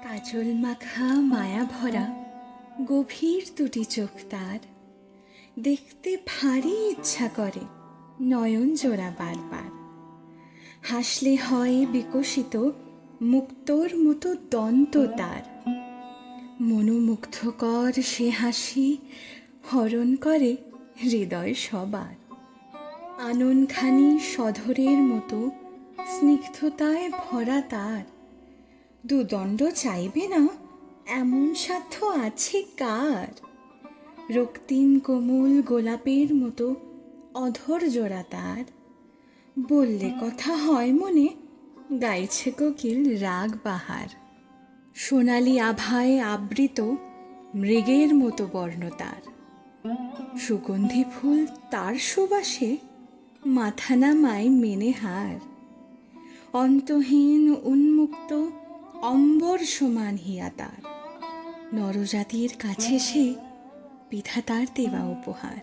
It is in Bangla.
কাজল মাখা মায়া ভরা গভীর দুটি চোখ তার, দেখতে ভারী ইচ্ছা করে নয়ন জোড়া বারবার। হাসলে হয় বিকশিত মুক্তোর মতো দন্ত তার, মনোমুগ্ধকর সে হাসি হরণ করে হৃদয় সবার। আননখানি সধরের মতো স্নিগ্ধতায় ভরা তার, দুদণ্ড চাইবে না এমন সাধ্য আছে কার। রক্তিম কোমল গোলাপের মতো অধর জোড়া তার, বললে কথা হয় মনে গাইছে কোকিল রাগ বাহার। সোনালি আভায় আবৃত মৃগের মতো বর্ণ তার, সুগন্ধি ফুল তার সুবাসে মাথা নামায় মেনে হার। অন্তহীন উন্মুক্ত অম্বর সমান হিয়া তার, নরজাতির কাছে সে বিধাতার দেওয়া উপহার।